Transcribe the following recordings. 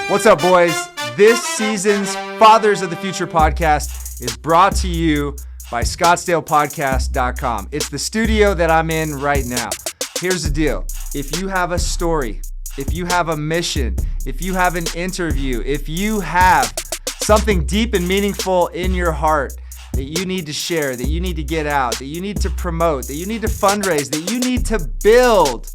What's up, boys? This season's Fathers of the Future podcast is brought to you by ScottsdalePodcast.com. It's the studio that I'm in right now. Here's the deal. If you have a story, if you have a mission, if you have an interview, if you have something deep and meaningful in your heart that you need to share, that you need to get out, that you need to promote, that you need to fundraise, that you need to build,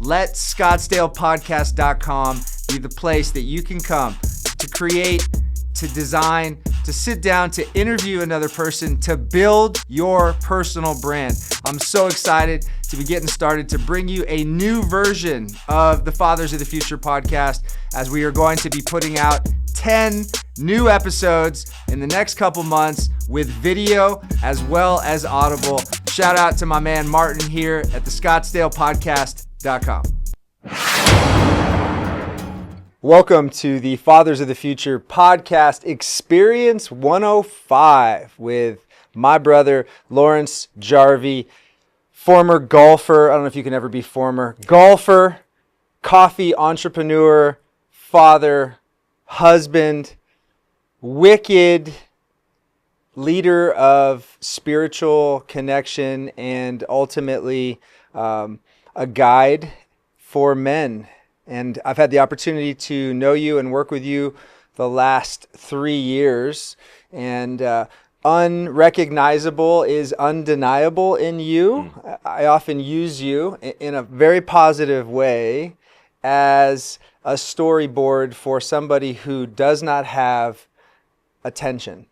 let ScottsdalePodcast.com be the place that you can come to create, to design, to sit down, to interview another person, to build your personal brand. I'm so excited to be getting started to bring you a new version of the Fathers of the Future podcast, as we are going to be putting out 10 new episodes in the next couple months with video as well as audible. Shout out to my man Martin here at the ScottsdalePodcast.com. Welcome to the Fathers of the Future podcast Experience 105 with my brother Lawrence Jarvey, former golfer. I don't know if you can ever be former golfer, coffee entrepreneur, father, husband, wicked leader of spiritual connection, and ultimately a guide for men. And I've had the opportunity to know you and work with you the last 3 years. And unrecognizable is undeniable in you. I often use you in a very positive way as a storyboard for somebody who does not have attention.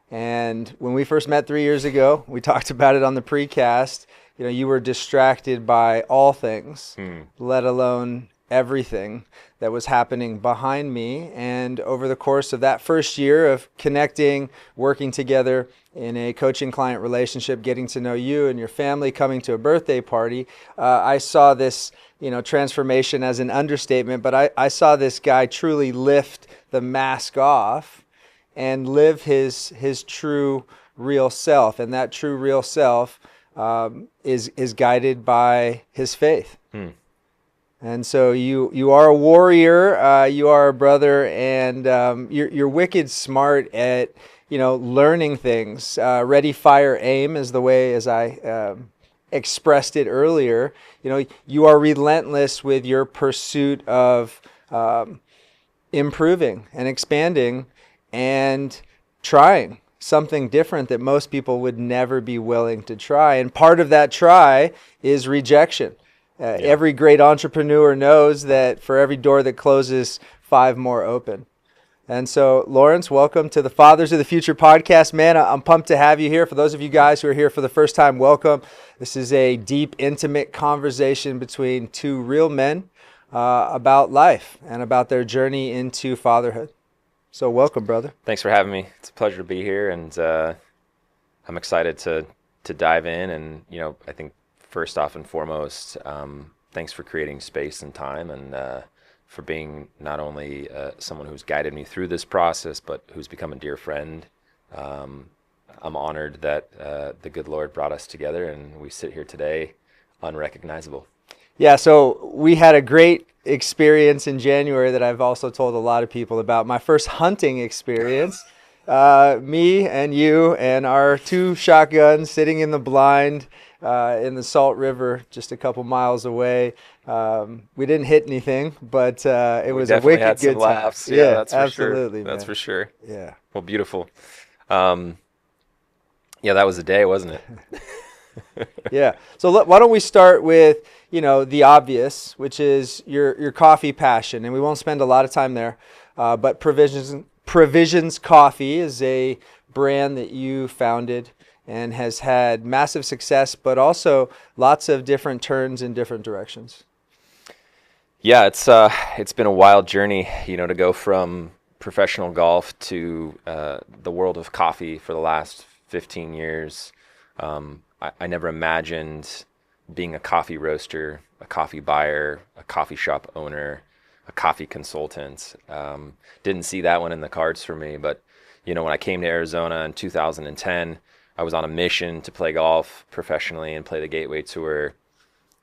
And when we first met 3 years ago, we talked about it on the precast. You know, you were distracted by all things, let alone everything that was happening behind me. And over the course of that first year of connecting, working together in a coaching client relationship, getting to know you and your family, coming to a birthday party, I saw this, transformation as an understatement, but I saw this guy truly lift the mask off and live his true real self. And that true real self is guided by his faith. And so you are a warrior, you are a brother, and you're wicked smart at learning things. Ready, fire, aim is the way, as I expressed it earlier. You are relentless with your pursuit of improving and expanding and trying something different that most people would never be willing to try. And part of that try is rejection. Every great entrepreneur knows that for every door that closes, 5 more open. And so, Lawrence, welcome to the Fathers of the Future podcast. Man, I'm pumped to have you here. For those of you guys who are here for the first time, welcome. This is a deep, intimate conversation between two real men about life and about their journey into fatherhood. So welcome, brother. Thanks for having me. It's a pleasure to be here, and I'm excited to dive in. And, I think first off and foremost, thanks for creating space and time, and for being not only someone who's guided me through this process, but who's become a dear friend. I'm honored that the good Lord brought us together, and we sit here today unrecognizable. Yeah, so we had a great experience in January that I've also told a lot of people about. My first hunting experience. Me and you and our 2 shotguns sitting in the blind in the Salt River just a couple miles away. We didn't hit anything, but it was a wicked had good some time. laughs. Yeah, that's for absolutely, sure. man. That's for sure. Yeah. Well, beautiful. That was the day, wasn't it? Yeah. So why don't we start with, the obvious, which is your coffee passion, and we won't spend a lot of time there, but Provisions Coffee is a brand that you founded and has had massive success, but also lots of different turns in different directions. Yeah, it's been a wild journey, to go from professional golf to the world of coffee for the last 15 years. I never imagined being a coffee roaster, a coffee buyer, a coffee shop owner, a coffee consultant. Didn't see that one in the cards for me, but when I came to Arizona in 2010, I was on a mission to play golf professionally and play the Gateway Tour.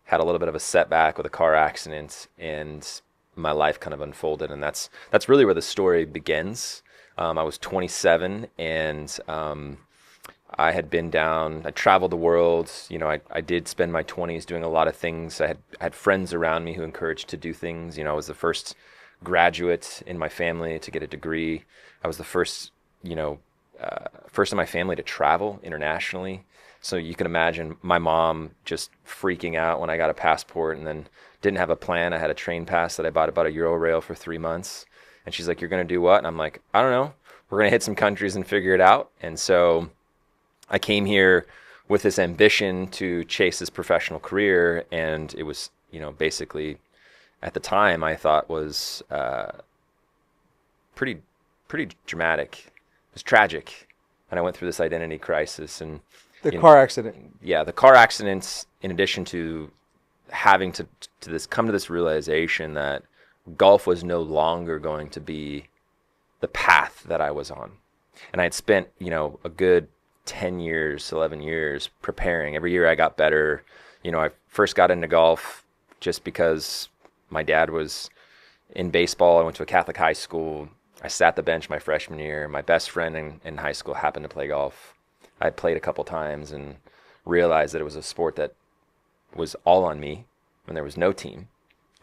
Had a little bit of a setback with a car accident, and my life kind of unfolded, and that's really where the story begins. I was 27, and I traveled the world. I did spend my 20s doing a lot of things. I had friends around me who encouraged to do things. I was the first graduate in my family to get a degree. I was the first in my family to travel internationally. So you can imagine my mom just freaking out when I got a passport and then didn't have a plan. I had a train pass that I bought about a Euro for 3 months. And she's like, "You're going to do what?" And I'm like, "I don't know. We're going to hit some countries and figure it out." And so I came here with this ambition to chase this professional career. And it was, basically at the time I thought was pretty dramatic. It was tragic. And I went through this identity crisis. And the car accident. Yeah, the car accidents, in addition to having to come to this realization that golf was no longer going to be the path that I was on. And I had spent, a good 10 years, 11 years preparing. Every year I got better. I first got into golf just because my dad was in baseball. I went to a Catholic high school. I sat the bench my freshman year. My best friend in high school happened to play golf. I played a couple times and realized that it was a sport that was all on me when there was no team.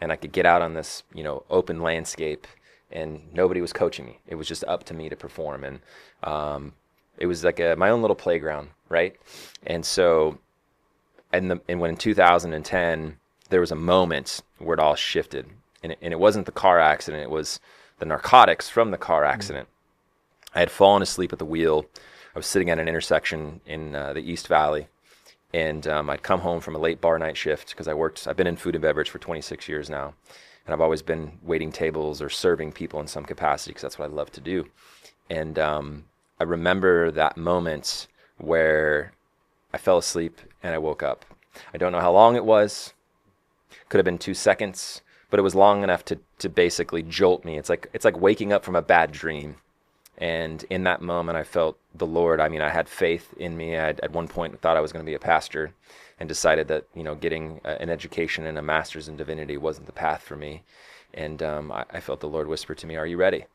And I could get out on this, open landscape and nobody was coaching me. It was just up to me to perform. And it was like my own little playground, right? And so, and when in 2010, there was a moment where it all shifted. And it wasn't the car accident. It was the narcotics from the car accident. I had fallen asleep at the wheel. I was sitting at an intersection in the East Valley, and I'd come home from a late bar night shift because I've been in food and beverage for 26 years now, and I've always been waiting tables or serving people in some capacity because that's what I love to do. And I remember that moment where I fell asleep and I woke up. I don't know how long it was. Could have been 2 seconds, but it was long enough to basically jolt me. It's like waking up from a bad dream. And in that moment, I felt the Lord. I mean, I had faith in me. I at one point thought I was going to be a pastor and decided that, getting an education and a master's in divinity wasn't the path for me. And I felt the Lord whisper to me, "Are you ready?"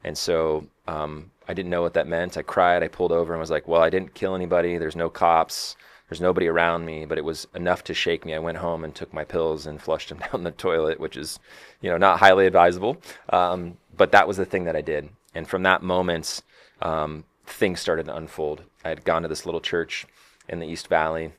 And so I didn't know what that meant. I cried. I pulled over and was like, well, I didn't kill anybody. There's no cops. There's nobody around me, but it was enough to shake me. I went home and took my pills and flushed them down the toilet, which is, not highly advisable. But that was the thing that I did. And from that moment, things started to unfold. I had gone to this little church in the East Valley,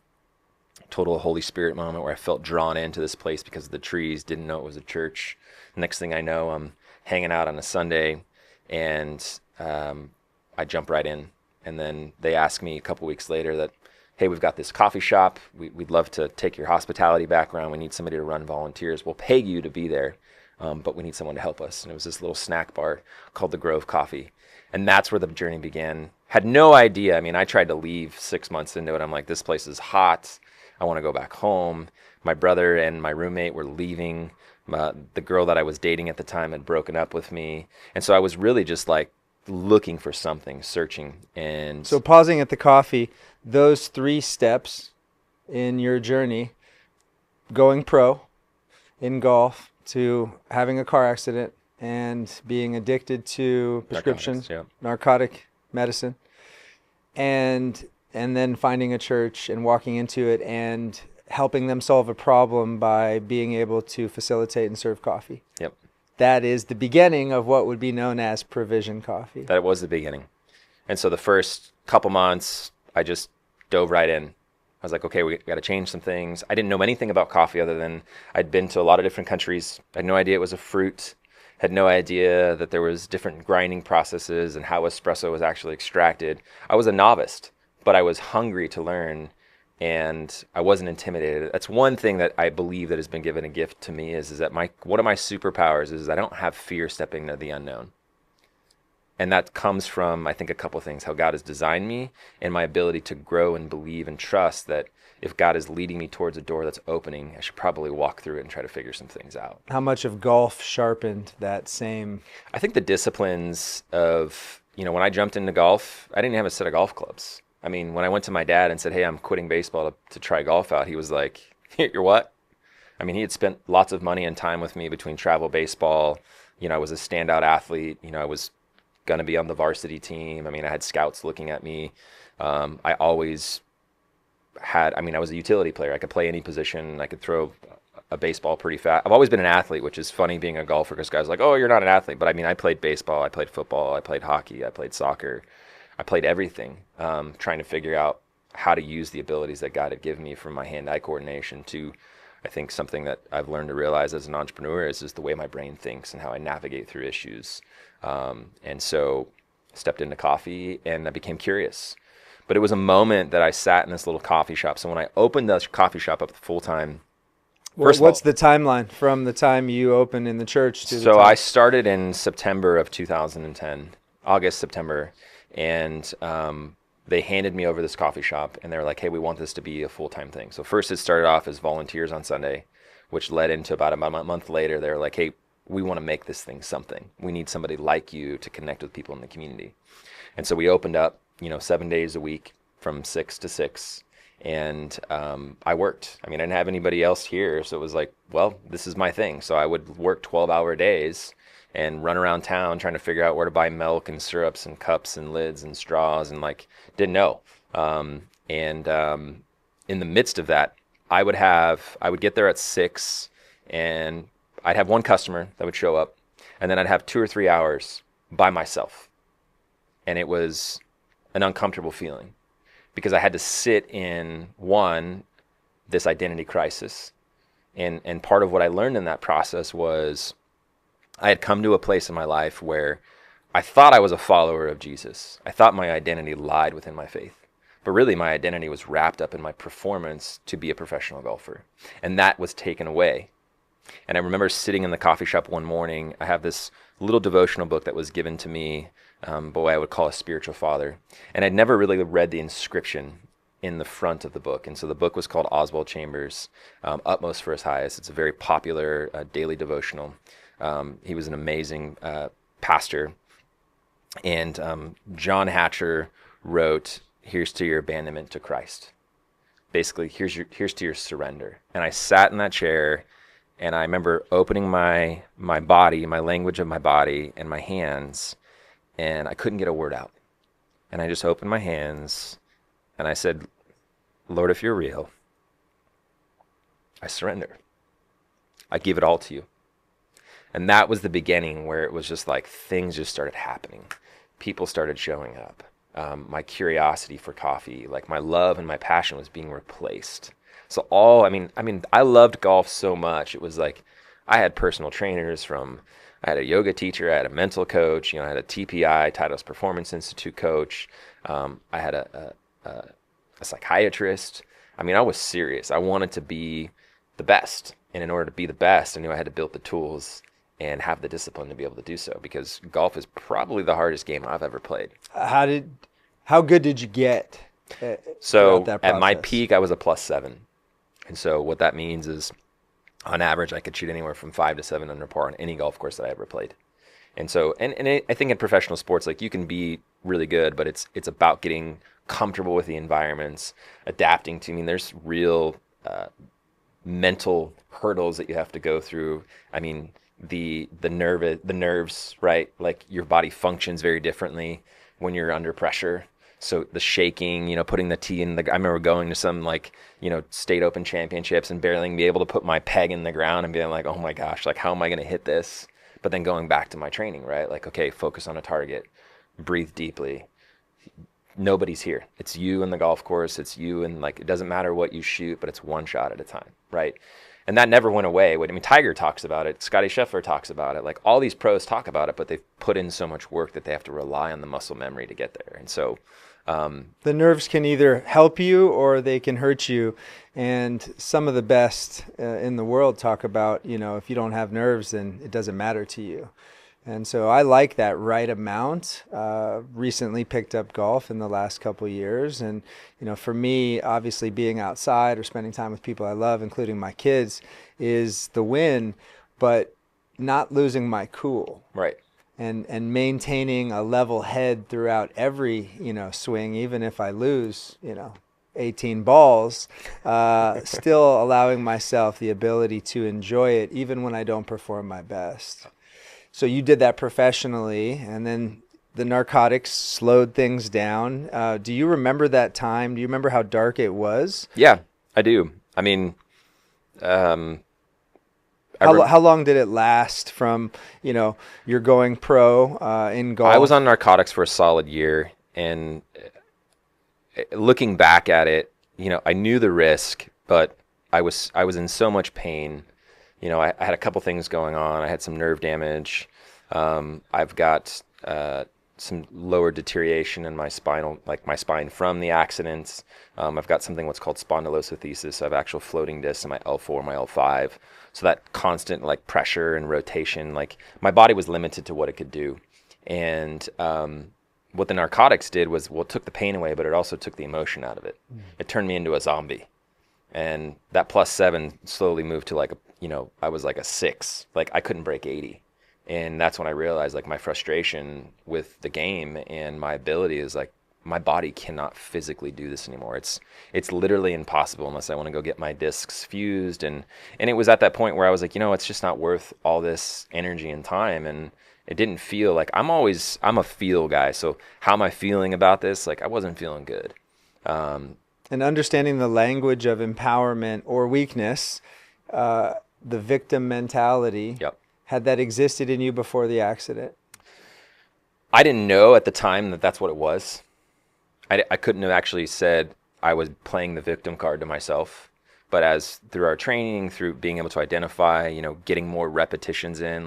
total Holy Spirit moment where I felt drawn into this place because of the trees, didn't know it was a church. Next thing I know, I'm hanging out on a Sunday, and I jump right in. And then they ask me a couple weeks later that, hey, we've got this coffee shop. We'd love to take your hospitality background. We need somebody to run volunteers. We'll pay you to be there, but we need someone to help us. And it was this little snack bar called the Grove Coffee. And that's where the journey began. Had no idea. I mean, I tried to leave 6 months into it. I'm like, this place is hot. I want to go back home. My brother and my roommate were leaving. The girl that I was dating at the time had broken up with me. And so I was really just like looking for something, searching. And so pausing at the coffee, those 3 steps in your journey, going pro in golf to having a car accident and being addicted to prescriptions, narcotic medicine, and then finding a church and walking into it and helping them solve a problem by being able to facilitate and serve coffee. Yep. That is the beginning of what would be known as Provision Coffee. That was the beginning. And so the first couple months, I just dove right in. I was like, okay, we got to change some things. I didn't know anything about coffee other than I'd been to a lot of different countries. I had no idea it was a fruit. Had no idea that there was different grinding processes and how espresso was actually extracted. I was a novice, but I was hungry to learn, and I wasn't intimidated. That's one thing that I believe that has been given a gift to me is that one of my superpowers is I don't have fear stepping into the unknown. And that comes from, I think, a couple of things, how God has designed me and my ability to grow and believe and trust that if God is leading me towards a door that's opening, I should probably walk through it and try to figure some things out. How much of golf sharpened that same? I think the disciplines of, when I jumped into golf, I didn't have a set of golf clubs. I mean, when I went to my dad and said, hey, I'm quitting baseball to try golf out, he was like, you're what? I mean, he had spent lots of money and time with me between travel baseball. I was a standout athlete. I was going to be on the varsity team. I mean, I had scouts looking at me. I always I was a utility player. I could play any position. I could throw a baseball pretty fast. I've always been an athlete, which is funny being a golfer because guys are like, oh, you're not an athlete. But I mean, I played baseball, I played football, I played hockey, I played soccer, I played everything, trying to figure out how to use the abilities that God had given me from my hand-eye coordination to, I think something that I've learned to realize as an entrepreneur is the way my brain thinks and how I navigate through issues. And so I stepped into coffee and I became curious. But it was a moment that I sat in this little coffee shop. So when I opened the coffee shop up full-time, what's the timeline from the time you opened in the church to the So time? I started in September of 2010, August, September, and they handed me over this coffee shop, and they were like, hey, we want this to be a full-time thing. So first it started off as volunteers on Sunday, which led into about a month later, they were like, hey, we want to make this thing something. We need somebody like you to connect with people in the community. And so we opened up, 7 days a week from 6 to 6. And I worked. I mean, I didn't have anybody else here. So it was like, well, this is my thing. So I would work 12-hour days and run around town trying to figure out where to buy milk and syrups and cups and lids and straws and didn't know. In the midst of that, I would get there at 6 and I'd have one customer that would show up and then I'd have 2 or 3 hours by myself. And it was an uncomfortable feeling because I had to sit in this identity crisis. And part of what I learned in that process was I had come to a place in my life where I thought I was a follower of Jesus. I thought my identity lied within my faith. But really my identity was wrapped up in my performance to be a professional golfer. And that was taken away. And I remember sitting in the coffee shop one morning. I have this little devotional book that was given to me by what I would call a spiritual father. And I'd never really read the inscription in the front of the book. And so the book was called Oswald Chambers, Utmost for His Highest. It's a very popular daily devotional. He was an amazing pastor. And John Hatcher wrote, here's to your abandonment to Christ. Basically, here's to your surrender. And I sat in that chair and I remember opening my body, my language of my body and my hands, and I couldn't get a word out. And I just opened my hands and I said, Lord, if you're real, I surrender. I give it all to you. And that was the beginning where it was just like things just started happening. People started showing up. My curiosity for coffee, like my love and my passion was being replaced. So I loved golf so much. It was like I had personal trainers I had a yoga teacher, I had a mental coach, I had a TPI, Titleist Performance Institute coach. I had a psychiatrist. I mean, I was serious. I wanted to be the best. And in order to be the best, I knew I had to build the tools and have the discipline to be able to do so, because golf is probably the hardest game I've ever played. How good did you get? So at my peak, I was a +7. And so what that means is on average, I could shoot anywhere from 5 to 7 under par on any golf course that I ever played. And so, I think in professional sports, like you can be really good, but it's about getting comfortable with the environments, adapting to, there's real mental hurdles that you have to go through. I mean, the nerves, right? Like your body functions very differently when you're under pressure. So the shaking, putting the tee in I remember going to some state open championships and barely be able to put my peg in the ground and being like, oh my gosh, like how am I going to hit this? But then going back to my training, right? Like, okay, focus on a target, breathe deeply. Nobody's here. It's you in the golf course. It's you, and it doesn't matter what you shoot, but it's one shot at a time, right? And that never went away. Tiger talks about it. Scotty Scheffler talks about it. Like all these pros talk about it, but they've put in so much work that they have to rely on the muscle memory to get there. And so the nerves can either help you or they can hurt you. And some of the best in the world talk about, if you don't have nerves, then it doesn't matter to you. And so I like that right amount. Recently picked up golf in the last couple of years. And, for me, obviously being outside or spending time with people I love, including my kids, is the win, but not losing my cool. Right. And maintaining a level head throughout every, swing, even if I lose, 18 balls, still allowing myself the ability to enjoy it even when I don't perform my best. So you did that professionally, and then the narcotics slowed things down. Do you remember that time? Do you remember how dark it was? Yeah, I do. I mean, um, How long did it last from, you're going pro in golf? I was on narcotics for a solid year, and looking back at it, I knew the risk, but I was in so much pain. I had a couple things going on. I had some nerve damage. I've got some lower deterioration in my my spine from the accidents. I've got something what's called spondylolisthesis. So I have actual floating discs in my L4, my L5. So that constant pressure and rotation, my body was limited to what it could do. And what the narcotics did was, it took the pain away, but it also took the emotion out of it. It turned me into a zombie. And that +7 slowly moved to I was like a 6. I couldn't break 80. And that's when I realized my frustration with the game and my ability is my body cannot physically do this anymore. It's literally impossible unless I want to go get my discs fused. And it was at that point where I was it's just not worth all this energy and time. And it didn't feel I'm a feel guy. So how am I feeling about this? I wasn't feeling good. And understanding the language of empowerment or weakness, the victim mentality. Yep. Had that existed in you before the accident? I didn't know at the time that that's what it was. I couldn't have actually said I was playing the victim card to myself. But as through our training, through being able to identify, getting more repetitions in,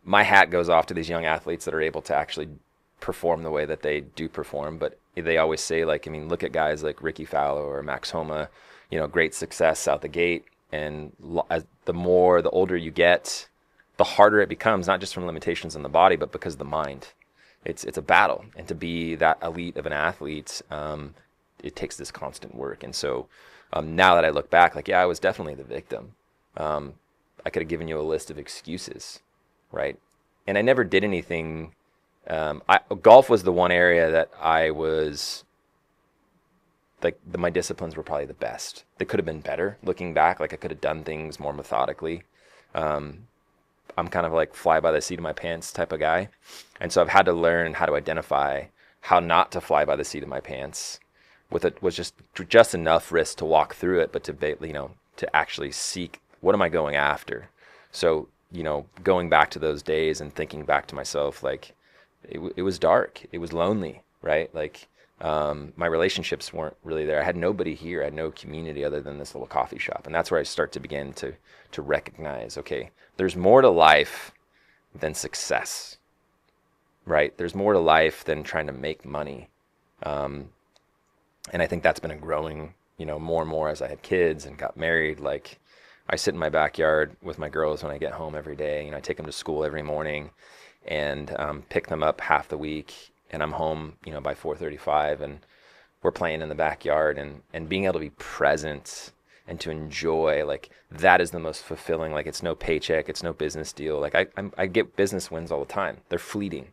my hat goes off to these young athletes that are able to actually perform the way that they do perform. But they always say, look at guys like Ricky Fowler or Max Homa, great success out the gate. And the older you get, the harder it becomes, not just from limitations in the body, but because of the mind. It's a battle. And to be that elite of an athlete, it takes this constant work. And so now that I look back, I was definitely the victim. I could have given you a list of excuses, right? And I never did anything. Golf was the one area that I was... my disciplines were probably the best. They could have been better looking back. I could have done things more methodically. I'm kind of fly by the seat of my pants type of guy. And so I've had to learn how to identify how not to fly by the seat of my pants with it was just enough risk to walk through it, but to actually seek, what am I going after? So, going back to those days and thinking back to myself, it was dark. It was lonely, right? My relationships weren't really there. I had nobody here. I had no community other than this little coffee shop. And that's where I start to begin to recognize, okay, there's more to life than success, right? There's more to life than trying to make money. And I think that's been a growing, more and more as I had kids and got married. I sit in my backyard with my girls when I get home every day. I take them to school every morning and pick them up half the week. And I'm home, by 4:35, and we're playing in the backyard, and being able to be present and to enjoy, that is the most fulfilling. It's no paycheck, it's no business deal. I get business wins all the time. They're fleeting.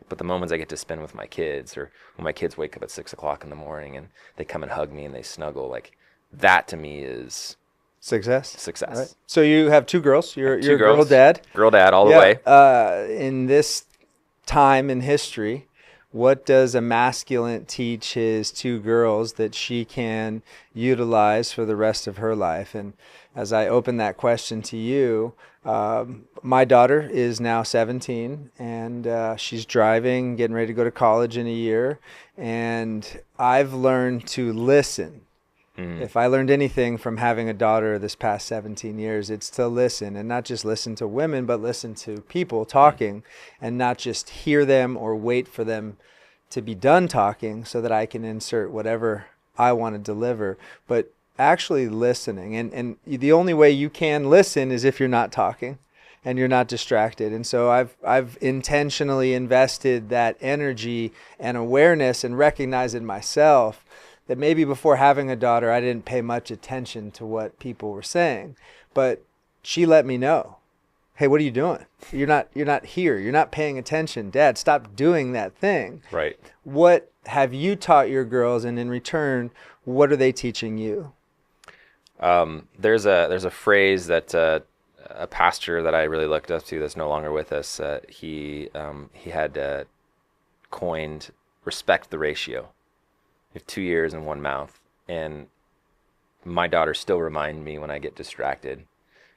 But the moments I get to spend with my kids, or when my kids wake up at 6 o'clock in the morning and they come and hug me and they snuggle, that to me is success. Right. So you have 2 girls. You're two a girls. girl dad. Girl dad all the way. In this time in history, what does a masculine teach his 2 girls that she can utilize for the rest of her life? And as I open that question to you, my daughter is now 17, and she's driving, getting ready to go to college in a year. And I've learned to listen. If I learned anything from having a daughter this past 17 years, it's to listen, and not just listen to women, but listen to people talking, and not just hear them or wait for them to be done talking so that I can insert whatever I want to deliver, but actually listening. And the only way you can listen is if you're not talking and you're not distracted. And so I've intentionally invested that energy and awareness and recognize in myself that maybe before having a daughter, I didn't pay much attention to what people were saying, but she let me know, hey, what are you doing? You're not here. You're not paying attention. Dad, stop doing that thing. Right. What have you taught your girls, and in return, what are they teaching you? There's a phrase that a pastor that I really looked up to that's no longer with us. He had coined respect the ratio. You have two ears and one mouth, and my daughters still remind me when I get distracted.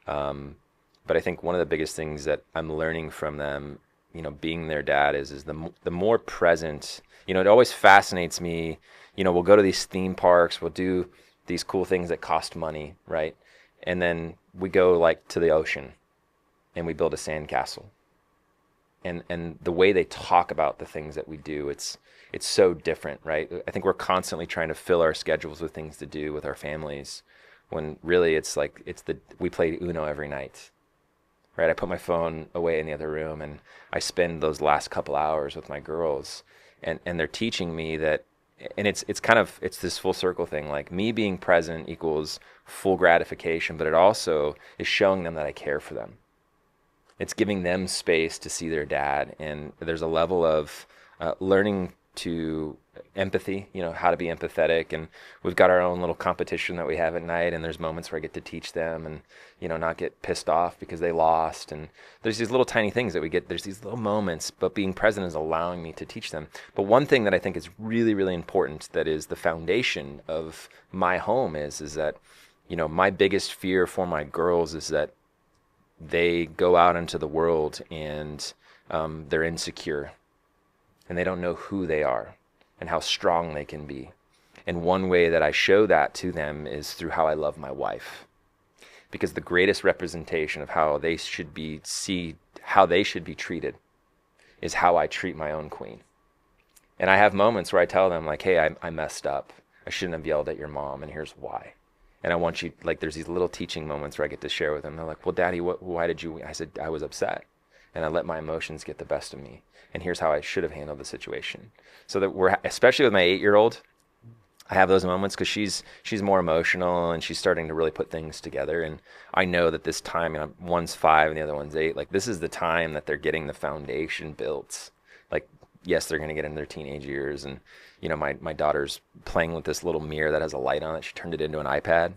But I think one of the biggest things that I'm learning from them, being their dad, is the more present. It always fascinates me. We'll go to these theme parks, we'll do these cool things that cost money, right? And then we go like to the ocean and we build a sandcastle. And the way they talk about the things that we do, it's so different, right? I think we're constantly trying to fill our schedules with things to do with our families, when really we play Uno every night, right? I put my phone away in the other room and I spend those last couple hours with my girls, and they're teaching me that. And it's this full circle thing. Like, me being present equals full gratification, but it also is showing them that I care for them. It's giving them space to see their dad, and there's a level of learning to empathy, how to be empathetic. And we've got our own little competition that we have at night, and there's moments where I get to teach them and, not get pissed off because they lost. And there's these little tiny things that we get. There's these little moments, but being present is allowing me to teach them. But one thing that I think is really, really important, that is the foundation of my home, is that, my biggest fear for my girls is that they go out into the world and they're insecure and they don't know who they are and how strong they can be. And one way that I show that to them is through how I love my wife, because the greatest representation of how they should be treated is how I treat my own queen. And I have moments where I tell them, like, hey, I messed up. I shouldn't have yelled at your mom, and here's why. And I want you, like, there's these little teaching moments where I get to share with them. They're like, well, Daddy, why did you? I said, I was upset, and I let my emotions get the best of me. And here's how I should have handled the situation. So that especially with my 8-year-old, I have those moments because she's more emotional and she's starting to really put things together. And I know that this time, one's 5 and the other one's 8. Like, this is the time that they're getting the foundation built. Like, yes, they're going to get in their teenage years, and my daughter's playing with this little mirror that has a light on it. She turned it into an iPad.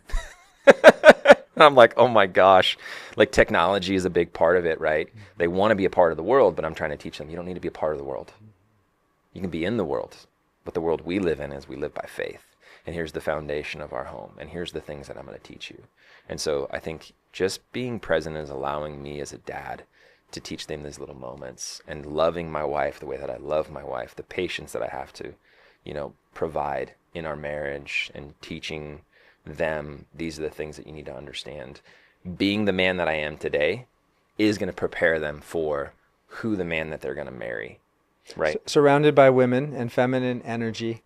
And I'm like, oh my gosh, like, technology is a big part of it, right? They want to be a part of the world, but I'm trying to teach them, you don't need to be a part of the world. You can be in the world, but the world we live in is we live by faith. And here's the foundation of our home, and here's the things that I'm going to teach you. And so I think just being present is allowing me as a dad to teach them these little moments, and loving my wife the way that I love my wife, the patience that I have to, provide in our marriage, and teaching them these are the things that you need to understand. Being the man that I am today is going to prepare them for who the man that they're going to marry, right? Surrounded by women and feminine energy,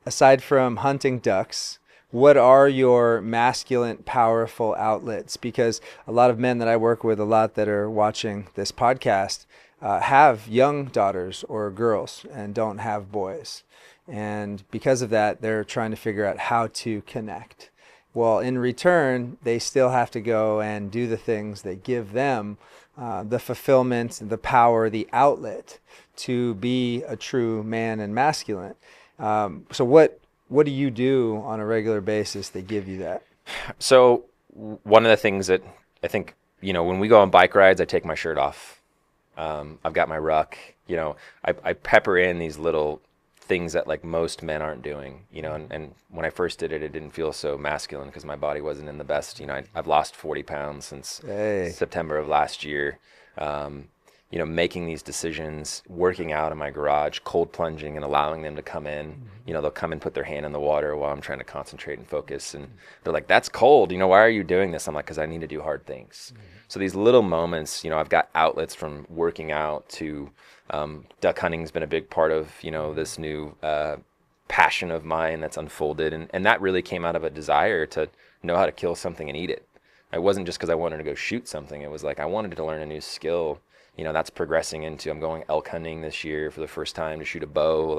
aside from hunting ducks, what are your masculine, powerful outlets? Because a lot of men that I work with, a lot that are watching this podcast, have young daughters or girls and don't have boys. And because of that, they're trying to figure out how to connect. Well, in return, they still have to go and do the things that give them the fulfillment, the power, the outlet to be a true man and masculine. So what do you do on a regular basis that give you that? So one of the things that I think, when we go on bike rides, I take my shirt off. I've got my ruck, I pepper in these little things that, like, most men aren't doing, and when I first did it, it didn't feel so masculine because my body wasn't in the best. I've lost 40 pounds since September of last year. Making these decisions, working out in my garage, cold plunging and allowing them to come in. They'll come and put their hand in the water while I'm trying to concentrate and focus. And they're like, that's cold. Why are you doing this? I'm like, because I need to do hard things. So these little moments, I've got outlets from working out to duck hunting has been a big part of, this new passion of mine that's unfolded. And that really came out of a desire to know how to kill something and eat it. It wasn't just because I wanted to go shoot something. It was like I wanted to learn a new skill. That's progressing into, I'm going elk hunting this year for the first time to shoot a bow,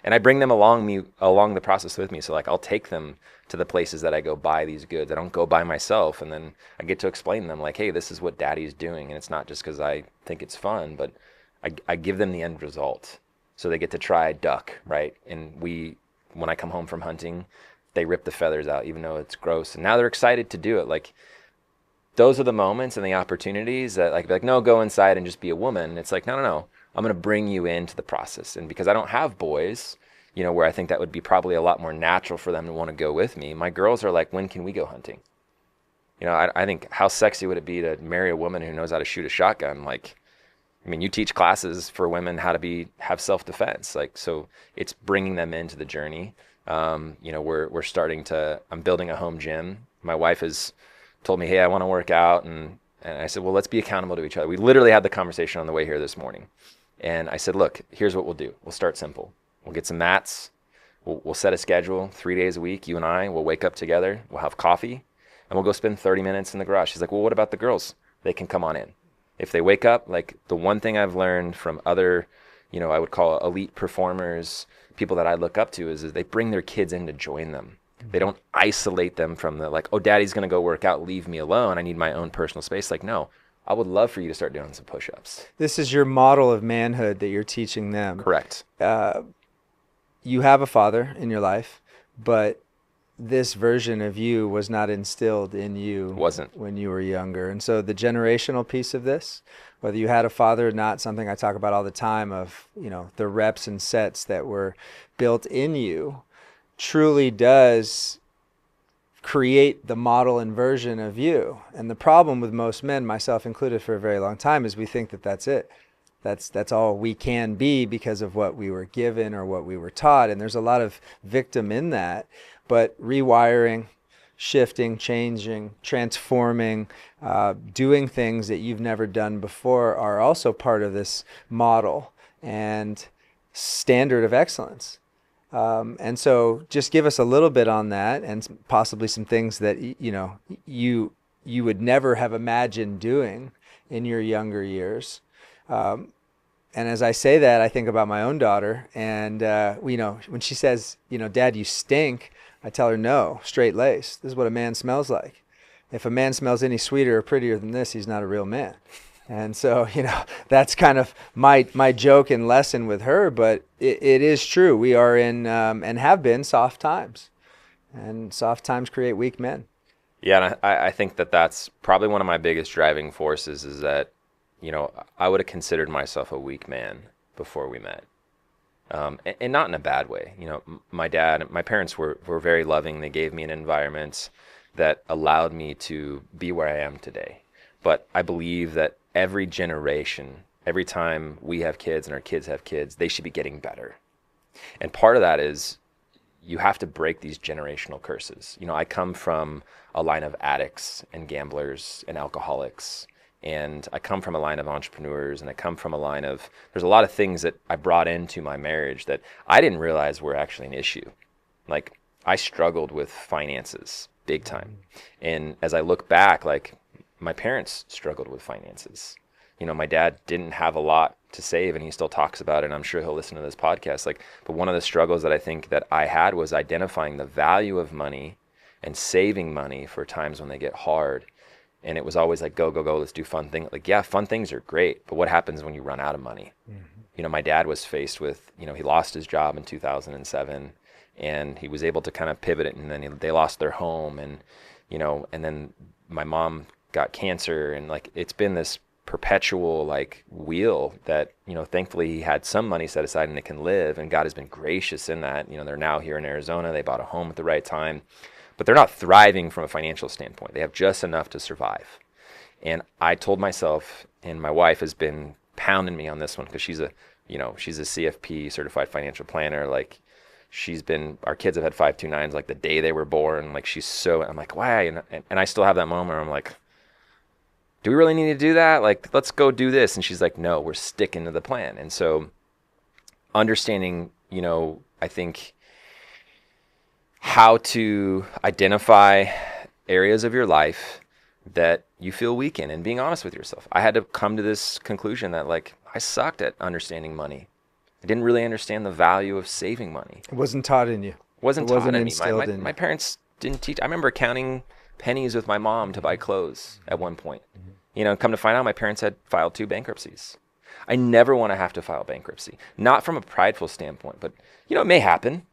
and I bring them along the process with me. So, I'll take them to the places that I go buy these goods. I don't go by myself, and then I get to explain to them, like, hey, this is what Daddy's doing, and it's not just because I think it's fun, but I give them the end result. So they get to try duck, right? And when I come home from hunting, they rip the feathers out, even though it's gross. And now they're excited to do it. Like, those are the moments and the opportunities that like, no, go inside and just be a woman. It's like, no. I'm going to bring you into the process. And because I don't have boys, where I think that would be probably a lot more natural for them to want to go with me, my girls are like, when can we go hunting? I think, how sexy would it be to marry a woman who knows how to shoot a shotgun? Like, I mean, you teach classes for women how to have self-defense. Like, so it's bringing them into the journey. We're starting to, I'm building a home gym. My wife has told me, hey, I want to work out. And I said, well, let's be accountable to each other. We literally had the conversation on the way here this morning. And I said, look, here's what we'll do. We'll start simple. We'll get some mats. We'll set a schedule 3 days a week. You and I will wake up together. We'll have coffee. And we'll go spend 30 minutes in the garage. She's like, well, what about the girls? They can come on in. If they wake up, like, the one thing I've learned from other, I would call elite performers, people that I look up to, is they bring their kids in to join them. They don't isolate them from the, like, oh, daddy's going to go work out, leave me alone. I need my own personal space. Like, no, I would love for you to start doing some push-ups. This is your model of manhood that you're teaching them. Correct. You have a father in your life, but this version of you was not instilled in you. Wasn't. When you were younger. And so the generational piece of this, whether you had a father or not, something I talk about all the time of, the reps and sets that were built in you, truly does create the model and version of you. And the problem with most men, myself included for a very long time, is we think that that's it. That's all we can be because of what we were given or what we were taught. And there's a lot of victim in that. But rewiring, shifting, changing, transforming, doing things that you've never done before are also part of this model and standard of excellence. And so just give us a little bit on that, and possibly some things that you would never have imagined doing in your younger years. And as I say that, I think about my own daughter, and when she says, Dad, you stink, I tell her, no, straight lace. This is what a man smells like. If a man smells any sweeter or prettier than this, he's not a real man. And so, that's kind of my joke and lesson with her, but it is true. We are in, and have been, soft times. And soft times create weak men. Yeah, and I think that's probably one of my biggest driving forces, is that, I would have considered myself a weak man before we met. And not in a bad way. My parents were very loving. They gave me an environment that allowed me to be where I am today. But I believe that every generation, every time we have kids and our kids have kids, they should be getting better. And part of that is you have to break these generational curses. I come from a line of addicts and gamblers and alcoholics. And I come from a line of entrepreneurs, and I come from a line of, there's a lot of things that I brought into my marriage that I didn't realize were actually an issue. Like, I struggled with finances big time. And as I look back, like, my parents struggled with finances. My dad didn't have a lot to save, and he still talks about it, and I'm sure he'll listen to this podcast. But one of the struggles that I think that I had was identifying the value of money and saving money for times when they get hard. And it was always like, go, let's do fun things. Like, yeah, fun things are great, but what happens when you run out of money? Mm-hmm. My dad was faced with, he lost his job in 2007, and he was able to kind of pivot it, and then they lost their home, and, and then my mom got cancer, and like, it's been this perpetual like wheel that, thankfully he had some money set aside and it can live, and God has been gracious in that. They're now here in Arizona. They bought a home at the right time. But they're not thriving from a financial standpoint. They have just enough to survive. And I told myself, and my wife has been pounding me on this one, because she's a CFP, certified financial planner. Like, our kids have had 529s like the day they were born. Like, I'm like, why? And I still have that moment where I'm like, do we really need to do that? Like, let's go do this. And she's like, no, we're sticking to the plan. And so understanding, I think, how to identify areas of your life that you feel weak in, and being honest with yourself. I had to come to this conclusion that, like, I sucked at understanding money. I didn't really understand the value of saving money. It wasn't taught in you. Wasn't taught in me. My parents didn't teach. I remember counting pennies with my mom to buy clothes at one point. Mm-hmm. Come to find out, my parents had filed 2 bankruptcies. I never want to have to file bankruptcy. Not from a prideful standpoint, but it may happen.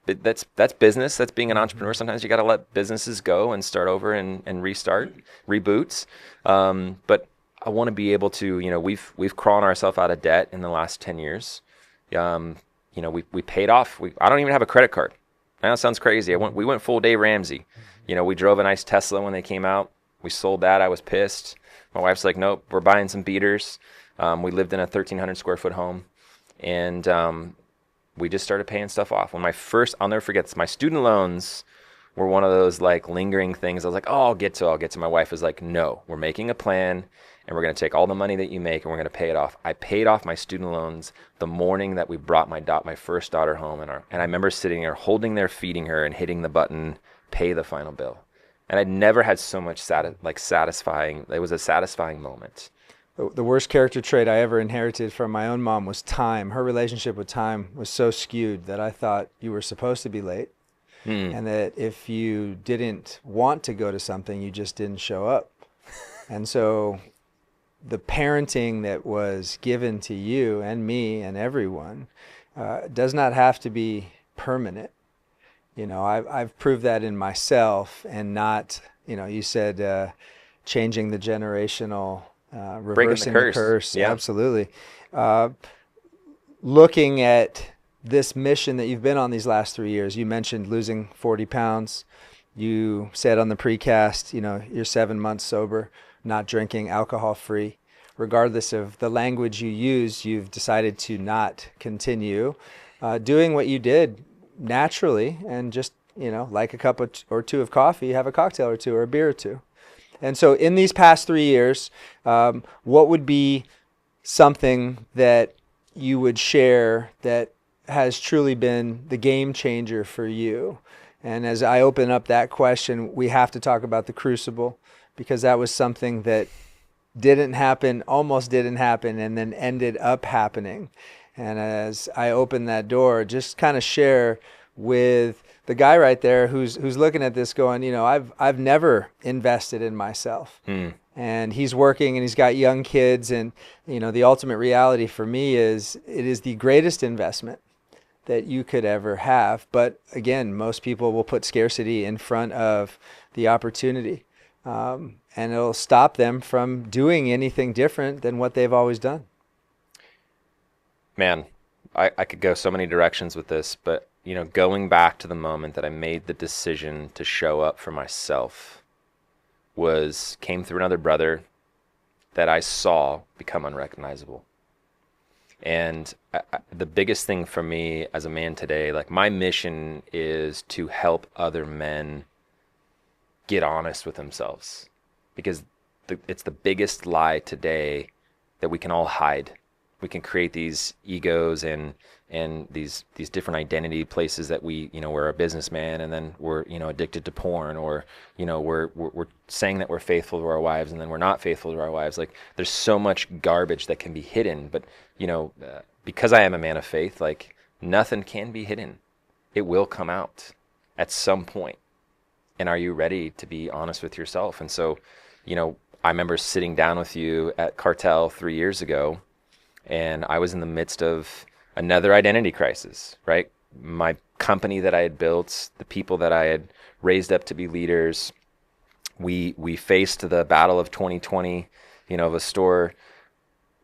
That's business. That's being an entrepreneur. Sometimes you got to let businesses go and start over and restart, reboots. But I want to be able to, we've crawled ourselves out of debt in the last 10 years. We paid off. I don't even have a credit card. I know it sounds crazy. We went full Dave Ramsey. We drove a nice Tesla when they came out. We sold that. I was pissed. My wife's like, nope, we're buying some beaters. We lived in a 1,300 square foot home. And we just started paying stuff off. I'll never forget this, my student loans were one of those like lingering things. I was like, oh, I'll get to. My wife was like, no, we're making a plan and we're going to take all the money that you make and we're going to pay it off. I paid off my student loans the morning that we brought my first daughter home. And I remember sitting there, holding there, feeding her and hitting the button, pay the final bill. And I'd never had so much satisfying. It was a satisfying moment. The worst character trait I ever inherited from my own mom was time. Her relationship with time was so skewed that I thought you were supposed to be late. And that if you didn't want to go to something, you just didn't show up. And so the parenting that was given to you and me and everyone does not have to be permanent. I've proved that in myself and not, you said changing the generational, reversing the curse. Yeah. Absolutely. Looking at this mission that you've been on these last 3 years, you mentioned losing 40 pounds. You said on the precast, you're 7 months sober, not drinking, alcohol free. Regardless of the language you use, you've decided to not continue doing what you did naturally and just, like a cup or two of coffee, have a cocktail or two or a beer or two. And so in these past 3 years, what would be something that you would share that has truly been the game changer for you? And as I open up that question, we have to talk about the Crucible, because that was something that almost didn't happen, and then ended up happening. And as I open that door, just kind of share with the guy right there who's looking at this going, I've never invested in myself. And he's working and he's got young kids, and the ultimate reality for me is it is the greatest investment that you could ever have. But again, most people will put scarcity in front of the opportunity, and it'll stop them from doing anything different than what they've always done. Man, I could go so many directions with this, but going back to the moment that I made the decision to show up for myself came through another brother that I saw become unrecognizable. And the biggest thing for me as a man today, like my mission is to help other men get honest with themselves, because it's the biggest lie today that we can all hide. We can create these egos and these different identity places that we're a businessman, and then we're addicted to porn, or we're saying that we're faithful to our wives and then we're not faithful to our wives. Like there's so much garbage that can be hidden, but because I am a man of faith, like nothing can be hidden. It will come out at some point. And are you ready to be honest with yourself? And so, I remember sitting down with you at Cartel 3 years ago, and I was in the midst of another identity crisis, right? My company that I had built, the people that I had raised up to be leaders, we faced the battle of 2020, of a store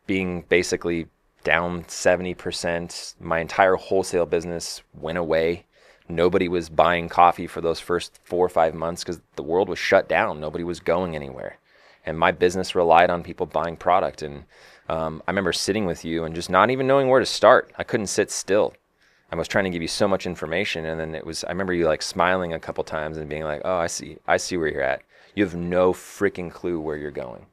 being basically down 70%. My entire wholesale business went away. Nobody was buying coffee for those first 4 or 5 months because the world was shut down. Nobody was going anywhere. And my business relied on people buying product. And I remember sitting with you and just not even knowing where to start. I couldn't sit still. I was trying to give you so much information. And then I remember you like smiling a couple times and being like, oh, I see where you're at. You have no freaking clue where you're going.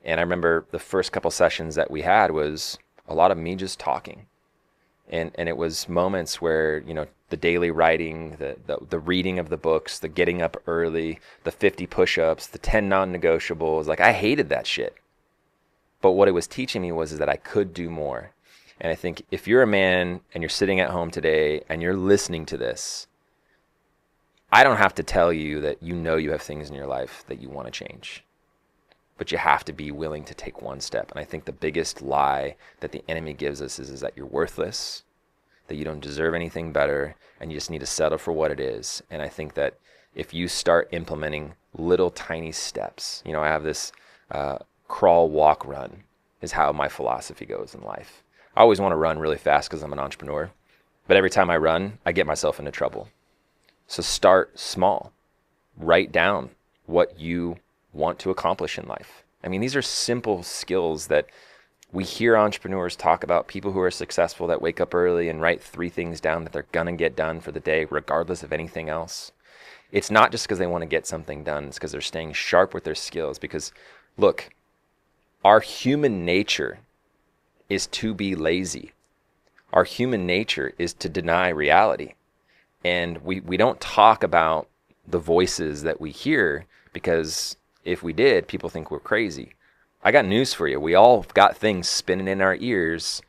And I remember the first couple sessions that we had was a lot of me just talking. And it was moments where, the daily writing, the reading of the books, the getting up early, the 50 push-ups, the 10 non-negotiables. Like I hated that shit. But what it was teaching me was that I could do more. And I think if you're a man and you're sitting at home today and you're listening to this, I don't have to tell you that you have things in your life that you want to change. but you have to be willing to take one step. And I think the biggest lie that the enemy gives us is that you're worthless, that you don't deserve anything better, and you just need to settle for what it is. And I think that if you start implementing little tiny steps, I have this crawl, walk, run is how my philosophy goes in life. I always want to run really fast because I'm an entrepreneur, but every time I run, I get myself into trouble. So start small. Write down what you want to accomplish in life. I mean, these are simple skills that we hear entrepreneurs talk about, people who are successful that wake up early and write 3 things down that they're going to get done for the day, regardless of anything else. It's not just because they want to get something done. It's because they're staying sharp with their skills. Because, look, our human nature is to be lazy. Our human nature is to deny reality. And we don't talk about the voices that we hear, because if we did, people think we're crazy. I got news for you. We all got things spinning in our ears.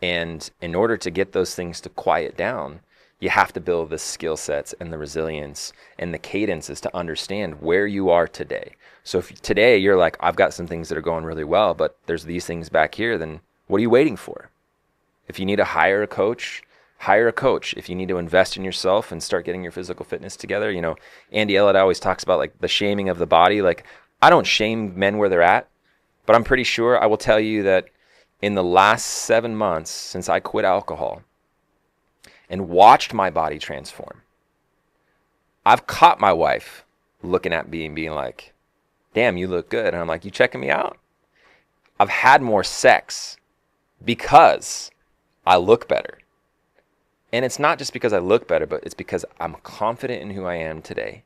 And in order to get those things to quiet down, you have to build the skill sets and the resilience and the cadences to understand where you are today. So if today you're like, I've got some things that are going really well, but there's these things back here, then what are you waiting for? If you need to hire a coach, hire a coach. If you need to invest in yourself and start getting your physical fitness together, Andy Ellett always talks about like the shaming of the body. Like, I don't shame men where they're at, but I'm pretty sure I will tell you that in the last 7 months since I quit alcohol and watched my body transform, I've caught my wife looking at me and being like, damn, you look good. And I'm like, you checking me out? I've had more sex because I look better. And it's not just because I look better, but it's because I'm confident in who I am today.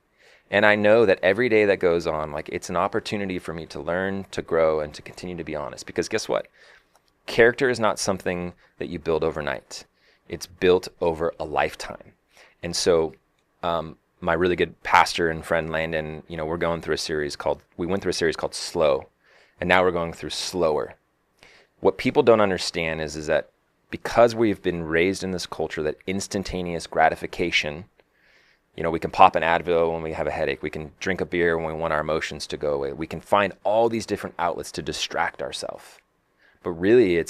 And I know that every day that goes on, like, it's an opportunity for me to learn, to grow, and to continue to be honest. Because guess what? Character is not something that you build overnight. It's built over a lifetime. And so my really good pastor and friend Landon, we went through a series called Slow, and now we're going through Slower. What people don't understand is that because we've been raised in this culture that instantaneous gratification, we can pop an Advil when we have a headache. We can drink a beer when we want our emotions to go away. We can find all these different outlets to distract ourselves. But really,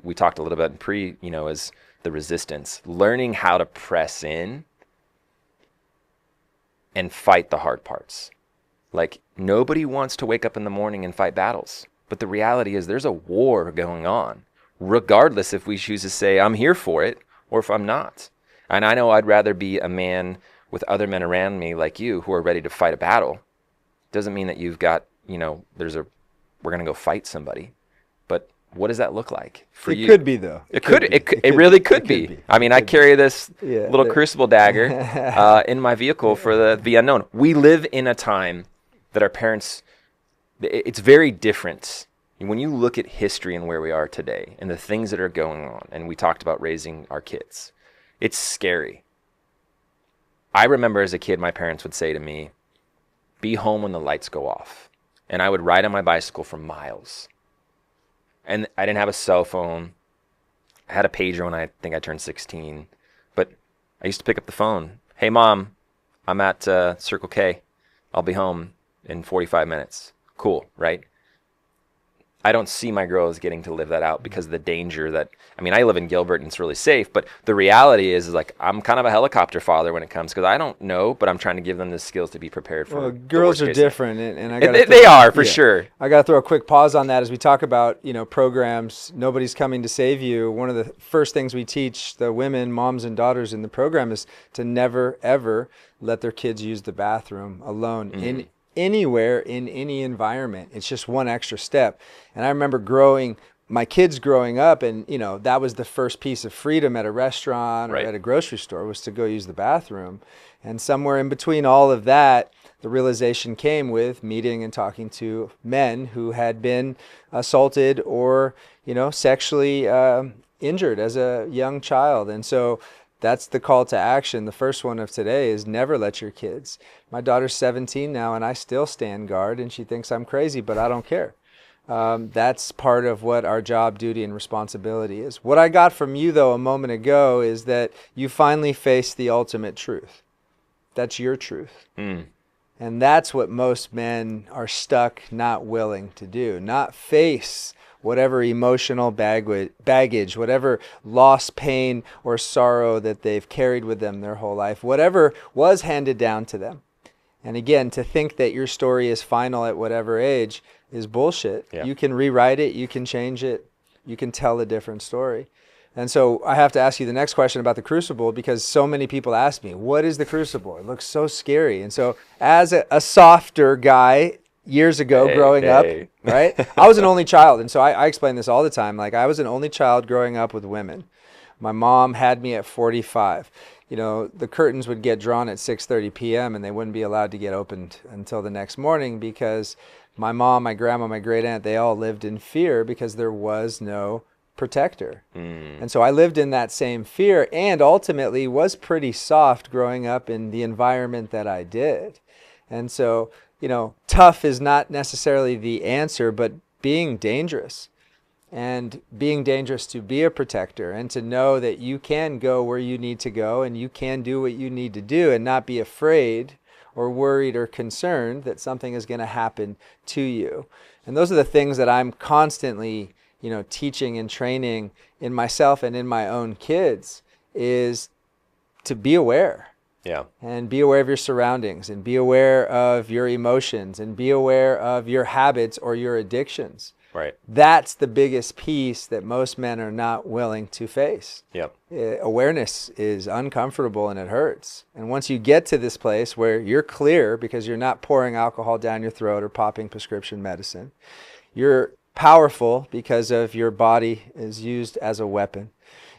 we talked a little bit in as the resistance, learning how to press in and fight the hard parts. Like, nobody wants to wake up in the morning and fight battles. But the reality is there's a war going on, regardless if we choose to say, I'm here for it, or if I'm not. And I know I'd rather be a man with other men around me like you who are ready to fight a battle. Doesn't mean that you've got, we're going to go fight somebody. But what does that look like for you? It could be, though. It really could be. I mean, I carry this little Crucible dagger in my vehicle for the unknown. We live in a time that our parents, it's very different. When you look at history and where we are today and the things that are going on, and we talked about raising our kids, it's scary. I remember as a kid, my parents would say to me, be home when the lights go off. And I would ride on my bicycle for miles. And I didn't have a cell phone. I had a pager when I think I turned 16. But I used to pick up the phone. Hey, Mom, I'm at Circle K. I'll be home in 45 minutes. Cool, right? I don't see my girls getting to live that out because of the danger that, I live in Gilbert and it's really safe, but the reality is like, I'm kind of a helicopter father when it comes, because I don't know, but I'm trying to give them the skills to be prepared for. Well, girls are different, and I got they are for sure. I got to throw a quick pause on that as we talk about, programs. Nobody's coming to save you. One of the first things we teach the women, moms and daughters in the program is to never, ever let their kids use the bathroom alone anywhere in any environment. It's just one extra step. And I remember my kids growing up, and that was the first piece of freedom at a restaurant or at a grocery store, was to go use the bathroom. And somewhere in between all of that, the realization came with meeting and talking to men who had been assaulted or sexually injured as a young child. And so that's the call to action. The first one of today is never let your kids. My daughter's 17 now, and I still stand guard, and she thinks I'm crazy, but I don't care. That's part of what our job, duty, and responsibility is. What I got from you, though, a moment ago is that you finally faced the ultimate truth. That's your truth. And that's what most men are stuck not willing to do, not face whatever emotional baggage, whatever loss, pain, or sorrow that they've carried with them their whole life, whatever was handed down to them. And again, to think that your story is final at whatever age is bullshit. Yeah. You can rewrite it, you can change it, you can tell a different story. And so I have to ask you the next question about the Crucible, because so many people ask me, what is the Crucible? It looks so scary. And so as a softer guy years ago growing up, right? I was an only child. And so I explain this all the time. Like, I was an only child growing up with women. My mom had me at 45. You know, the curtains would get drawn at 6:30 p.m. and they wouldn't be allowed to get opened until the next morning, because my mom, my grandma, my great aunt, they all lived in fear because there was no protector. And so I lived in that same fear, and ultimately was pretty soft growing up in the environment that I did. And so, you know, tough is not necessarily the answer, but being dangerous. And being dangerous to be a protector, and to know that you can go where you need to go and you can do what you need to do, and not be afraid or worried or concerned that something is going to happen to you. And those are the things that I'm constantly, you know, teaching and training in myself and in my own kids, is to be aware. Yeah. And be aware of your surroundings, and be aware of your emotions, and be aware of your habits or your addictions. Right. That's the biggest piece that most men are not willing to face. Yep. Awareness is uncomfortable and it hurts. And once you get to this place where you're clear, because you're not pouring alcohol down your throat or popping prescription medicine, you're powerful because of your body is used as a weapon.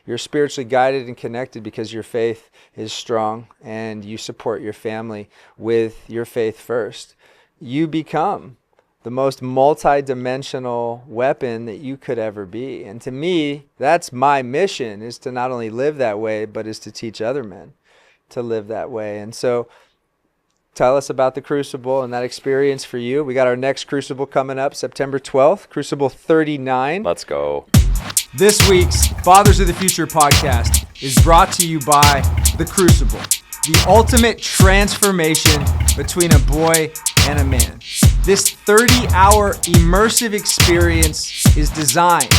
You're spiritually guided and connected because your faith is strong, and you support your family with your faith first. You become the most multi-dimensional weapon that you could ever be. And to me, that's my mission, is to not only live that way, but is to teach other men to live that way. And so tell us about the Crucible and that experience for you. We got our next Crucible coming up September 12th, Crucible 39. Let's go. This week's Fathers of the Future podcast is brought to you by the Crucible, the ultimate transformation between a boy and a man. This 30-hour immersive experience is designed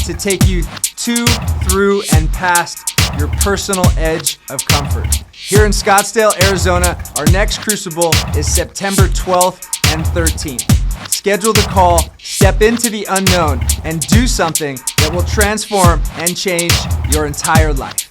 to take you to, through, and past your personal edge of comfort. Here in Scottsdale, Arizona, our next Crucible is September 12th and 13th. Schedule the call, step into the unknown, and do something that will transform and change your entire life.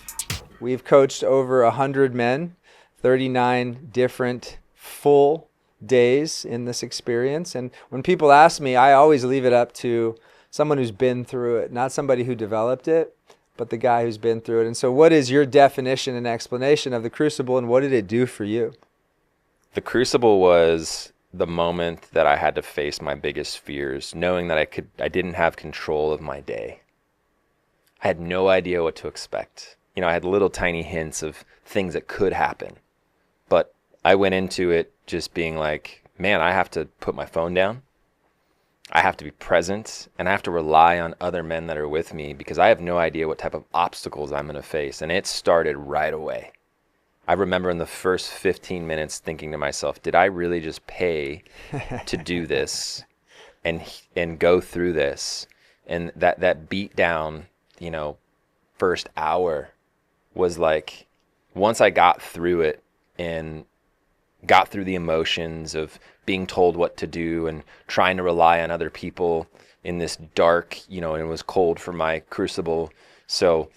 We've coached over 100 men, 39 different full days in this experience. And when people ask me, I always leave it up to someone who's been through it, not somebody who developed it, but the guy who's been through it. And so what is your definition and explanation of the Crucible, and what did it do for you? The Crucible was the moment that I had to face my biggest fears, knowing that I didn't have control of my day. I had no idea what to expect. You know, I had little tiny hints of things that could happen, but I went into it just being like, man, I have to put my phone down. I have to be present, and I have to rely on other men that are with me, because I have no idea what type of obstacles I'm going to face. And it started right away. I remember in the first 15 minutes thinking to myself, did I really just pay to do this and go through this? And that beat down, you know, first hour was like, once I got through it and got through the emotions of being told what to do and trying to rely on other people in this dark, you know, and it was cold for my Crucible. So,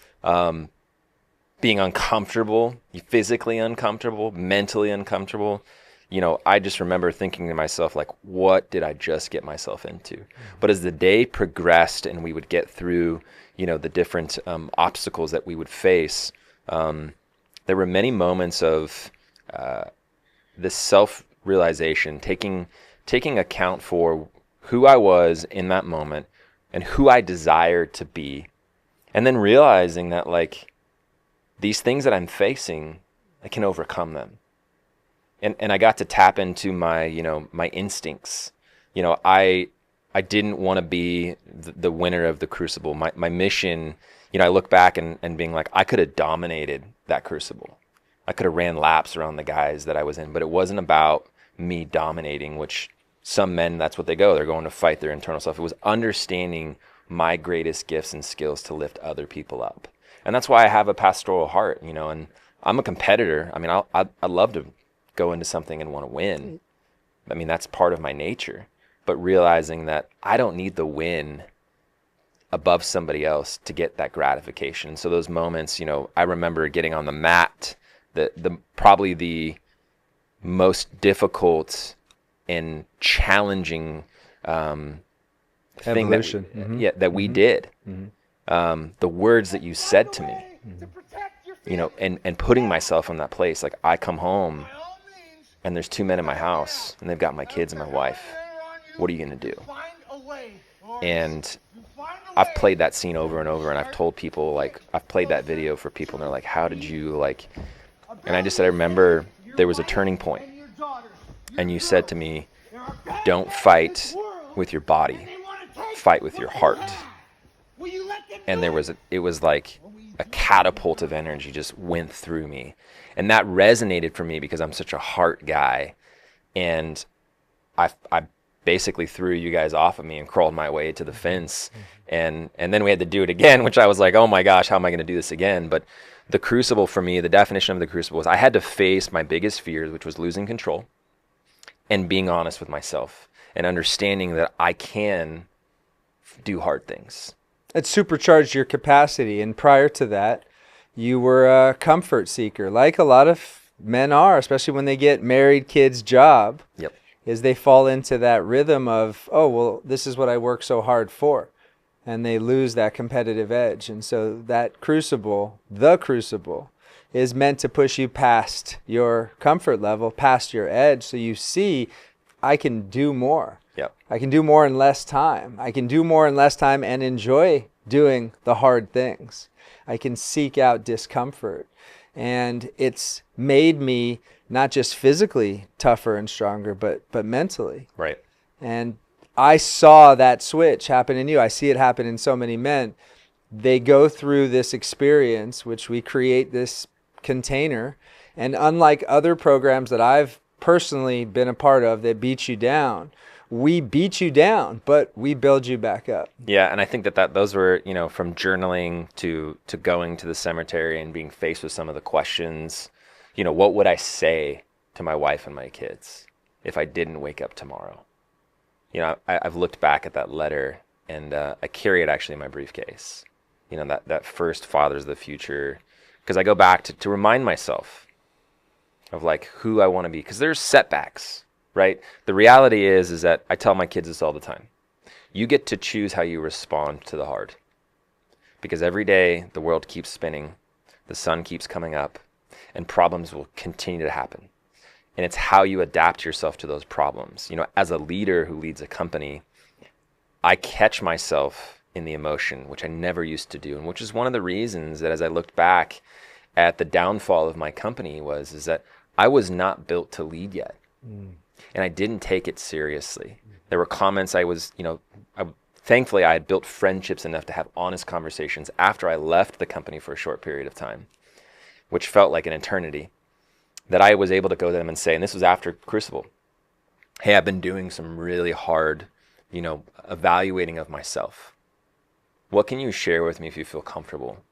being uncomfortable, physically uncomfortable, mentally uncomfortable, you know, I just remember thinking to myself, like, what did I just get myself into? But as the day progressed and we would get through, you know, the different obstacles that we would face, there were many moments of this self-realization, taking account for who I was in that moment and who I desired to be, and then realizing that, like, these things that I'm facing, I can overcome them. And I got to tap into my, you know, my instincts. You know, I didn't want to be the winner of the Crucible. My mission, you know, I look back and being like, I could have dominated that Crucible. I could have ran laps around the guys that I was in, but it wasn't about me dominating, which some men, that's what they go. They're going to fight their internal self. It was understanding my greatest gifts and skills to lift other people up. And that's why I have a pastoral heart, you know, and I'm a competitor. I mean, I love to go into something and want to win. I mean, that's part of my nature. But realizing that I don't need the win above somebody else to get that gratification. So those moments, you know, I remember getting on the mat, the probably the most difficult and challenging thing that we did. The words that you said to me, you know, and putting myself in that place. Like, I come home and there's two men in my house and they've got my kids and my wife. What are you going to do? And I've played that scene over and over, and I've told people, like, I've played that video for people, and they're like, how did you, like, and I just said, I remember there was a turning point, and you said to me, don't fight with your body, fight with your heart. And it was like a catapult of energy just went through me. And that resonated for me because I'm such a heart guy. And I basically threw you guys off of me and crawled my way to the fence. And then we had to do it again, which I was like, oh my gosh, how am I going to do this again? But the Crucible for me, the definition of the Crucible was I had to face my biggest fears, which was losing control and being honest with myself and understanding that I can do hard things. It supercharged your capacity. And prior to that, you were a comfort seeker, like a lot of men are, especially when they get married, kids, job. Yep. Is they fall into that rhythm of, oh, well, this is what I work so hard for. And they lose that competitive edge. And so that Crucible, the Crucible, is meant to push you past your comfort level, past your edge. So you see, I can do more. Yep. I can do more in less time. I can do more in less time and enjoy doing the hard things. I can seek out discomfort. And it's made me not just physically tougher and stronger, but mentally. Right. And I saw that switch happen in you. I see it happen in so many men. They go through this experience, which we create this container. And unlike other programs that I've personally been a part of that beat you down, we beat you down, but we build you back up. Yeah, and I think that those were, you know, from journaling to going to the cemetery and being faced with some of the questions. You know, what would I say to my wife and my kids if I didn't wake up tomorrow? You know, I've looked back at that letter, and I carry it actually in my briefcase. You know, that first Fathers of the Future, because I go back to remind myself of, like, who I want to be, because there's setbacks. Right? The reality is that I tell my kids this all the time. You get to choose how you respond to the hard. Because every day the world keeps spinning, the sun keeps coming up, and problems will continue to happen. And it's how you adapt yourself to those problems. You know, as a leader who leads a company, I catch myself in the emotion, which I never used to do, and which is one of the reasons that as I looked back at the downfall of my company is that I was not built to lead yet. And I didn't take it seriously. There were comments thankfully I had built friendships enough to have honest conversations after I left the company for a short period of time, which felt like an eternity, that I was able to go to them and say, and this was after Crucible, hey, I've been doing some really hard, you know, evaluating of myself. What can you share with me if you feel comfortable?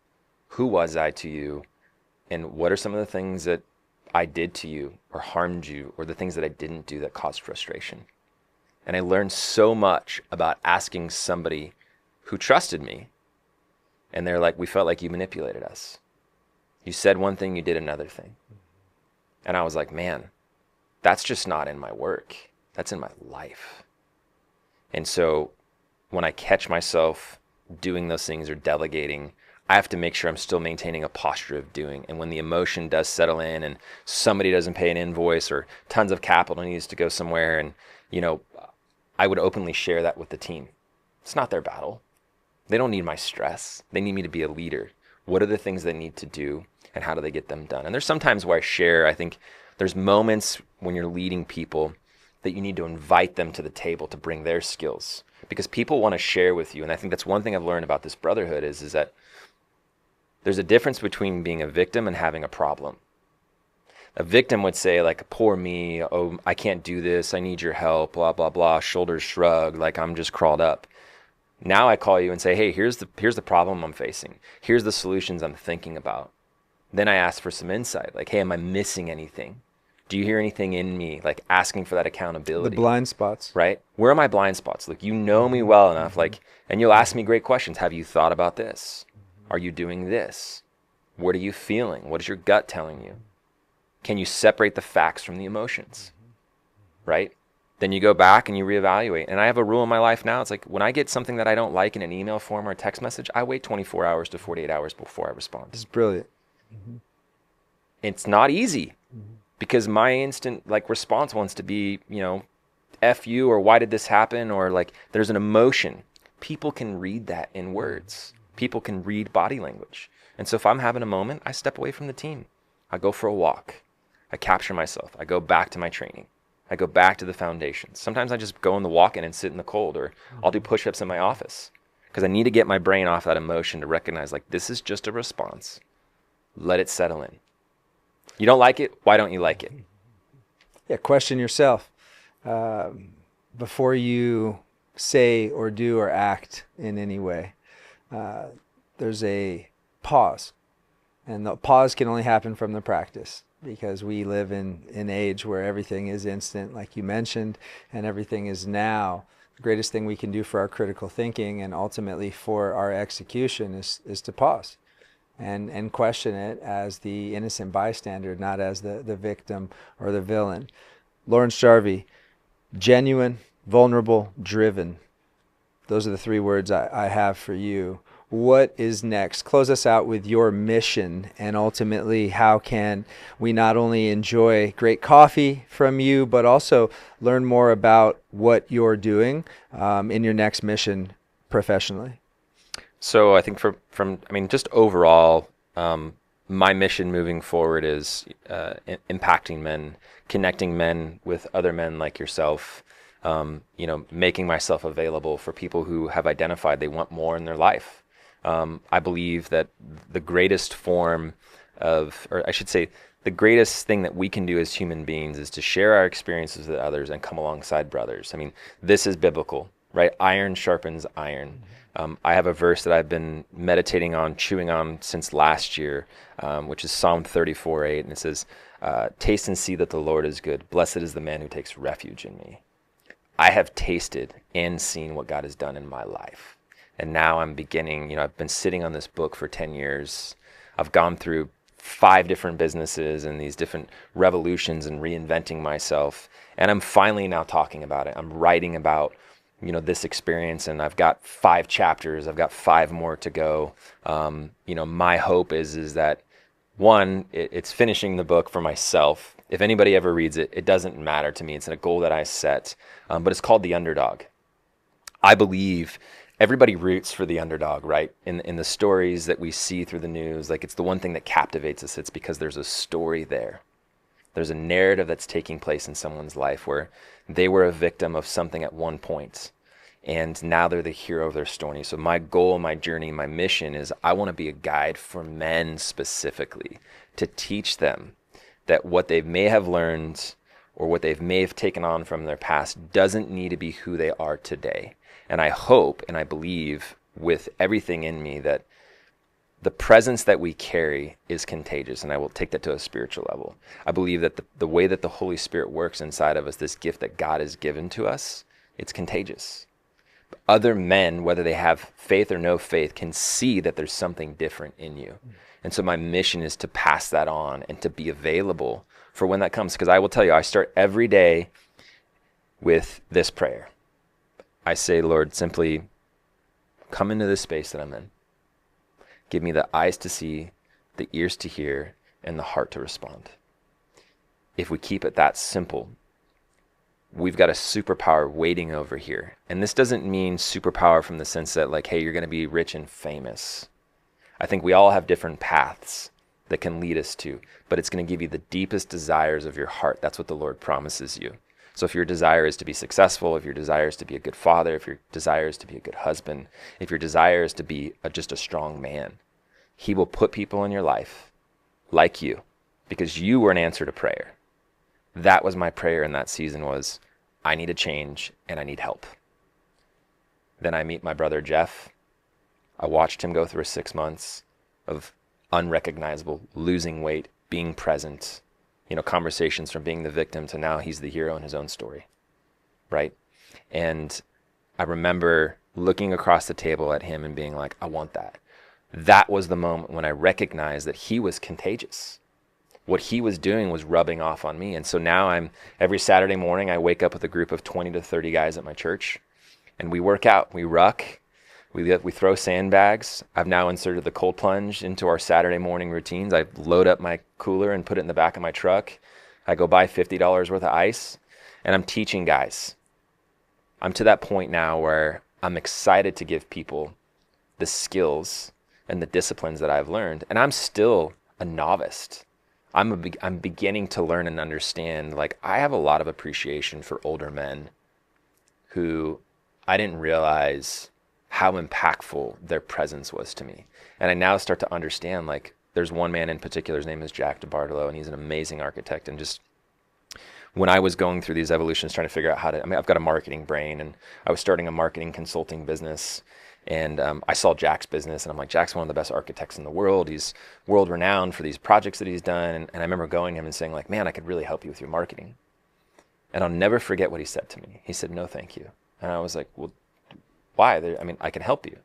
Who was I to you? And what are some of the things that I did to you or harmed you, or the things that I didn't do that caused frustration? And I learned so much about asking somebody who trusted me. And they're like, we felt like you manipulated us. You said one thing, you did another thing. And I was like, man, that's just not in my work. That's in my life. And so when I catch myself doing those things or delegating, I have to make sure I'm still maintaining a posture of doing. And when the emotion does settle in and somebody doesn't pay an invoice or tons of capital needs to go somewhere, and, you know, I would openly share that with the team. It's not their battle. They don't need my stress. They need me to be a leader. What are the things they need to do, and how do they get them done? And there's sometimes where I share, I think there's moments when you're leading people that you need to invite them to the table to bring their skills, because people want to share with you. And I think that's one thing I've learned about this brotherhood is that there's a difference between being a victim and having a problem. A victim would say like, poor me, oh, I can't do this, I need your help, blah, blah, blah, shoulders shrug, like I'm just crawled up. Now I call you and say, hey, here's the problem I'm facing. Here's the solutions I'm thinking about. Then I ask for some insight, like, hey, am I missing anything? Do you hear anything in me? Like asking for that accountability. The blind spots. Right? Where are my blind spots? Like, you know me well enough, like, and you'll ask me great questions. Have you thought about this? Are you doing this? What are you feeling? What is your gut telling you? Can you separate the facts from the emotions? Right? Then you go back and you reevaluate. And I have a rule in my life now. It's like when I get something that I don't like in an email form or a text message, I wait 24 hours to 48 hours before I respond. This is brilliant. It's not easy because my instant like response wants to be, F you, or why did this happen? Or like there's an emotion. People can read that in words. People can read body language. And so if I'm having a moment, I step away from the team. I go for a walk. I capture myself. I go back to my training. I go back to the foundations. Sometimes I just go in the walk-in and sit in the cold, or I'll do push-ups in my office because I need to get my brain off that emotion to recognize like this is just a response. Let it settle in. You don't like it? Why don't you like it? Yeah, question yourself before you say or do or act in any way. There's a pause, and the pause can only happen from the practice. Because we live in an age where everything is instant, like you mentioned, and everything is now. The greatest thing we can do for our critical thinking and ultimately for our execution is to pause and question it as the innocent bystander, not as the victim or the villain. Lawrence Jarvey, genuine, vulnerable, driven. Those are the three words I have for you. What is next? Close us out with your mission, and ultimately how can we not only enjoy great coffee from you, but also learn more about what you're doing in your next mission professionally? So I think just overall, my mission moving forward is impacting men, connecting men with other men like yourself, making myself available for people who have identified they want more in their life. I believe that the greatest form of, or I should say, the greatest thing that we can do as human beings is to share our experiences with others and come alongside brothers. I mean, this is biblical, right? Iron sharpens iron. I have a verse that I've been meditating on, chewing on since last year, which is Psalm 34:8, and it says, taste and see that the Lord is good. Blessed is the man who takes refuge in me. I have tasted and seen what God has done in my life. And now I'm beginning, I've been sitting on this book for 10 years. I've gone through 5 different businesses and these different revolutions and reinventing myself. And I'm finally now talking about it. I'm writing about, this experience, and I've got 5 chapters. I've got 5 more to go. My hope is that, one, it's finishing the book for myself. If anybody ever reads it, it doesn't matter to me. It's a goal that I set, but it's called The Underdog. I believe everybody roots for the underdog, right? In the stories that we see through the news, like it's the one thing that captivates us. It's because there's a story there. There's a narrative that's taking place in someone's life where they were a victim of something at one point, and now they're the hero of their story. So my goal, my journey, my mission is I want to be a guide for men specifically to teach them that what they may have learned or what they may have taken on from their past doesn't need to be who they are today. And I hope and I believe with everything in me that the presence that we carry is contagious, and I will take that to a spiritual level. I believe that the way that the Holy Spirit works inside of us, this gift that God has given to us, it's contagious. Other men, whether they have faith or no faith, can see that there's something different in you. And so my mission is to pass that on and to be available for when that comes. Because I will tell you, I start every day with this prayer. I say, Lord, simply come into this space that I'm in. Give me the eyes to see, the ears to hear, and the heart to respond. If we keep it that simple, we've got a superpower waiting over here. And this doesn't mean superpower from the sense that like, hey, you're going to be rich and famous. I think we all have different paths that can lead us to, but it's going to give you the deepest desires of your heart. That's what the Lord promises you. So if your desire is to be successful, if your desire is to be a good father, if your desire is to be a good husband, if your desire is to be just a strong man, he will put people in your life like you because you were an answer to prayer. That was my prayer in that season was, I need a change and I need help. Then I meet my brother, Jeff. I watched him go through 6 months of unrecognizable, losing weight, being present, conversations from being the victim to now he's the hero in his own story, right? And I remember looking across the table at him and being like, I want that. That was the moment when I recognized that he was contagious. What he was doing was rubbing off on me. And so now every Saturday morning, I wake up with a group of 20 to 30 guys at my church, and we work out, we ruck, we throw sandbags. I've now inserted the cold plunge into our Saturday morning routines. I load up my cooler and put it in the back of my truck. I go buy $50 worth of ice, and I'm teaching guys. I'm to that point now where I'm excited to give people the skills and the disciplines that I've learned. And I'm still a novice. I'm beginning to learn and understand. Like, I have a lot of appreciation for older men who I didn't realize how impactful their presence was to me. And I now start to understand, like, there's one man in particular, his name is Jack DeBartolo, and he's an amazing architect. And just when I was going through these evolutions, trying to figure out I've got a marketing brain, and I was starting a marketing consulting business. And I saw Jack's business, and I'm like, Jack's one of the best architects in the world. He's world renowned for these projects that he's done. And I remember going to him and saying, like, man, I could really help you with your marketing. And I'll never forget what he said to me. He said, no, thank you. And I was like, well, why? I can help you.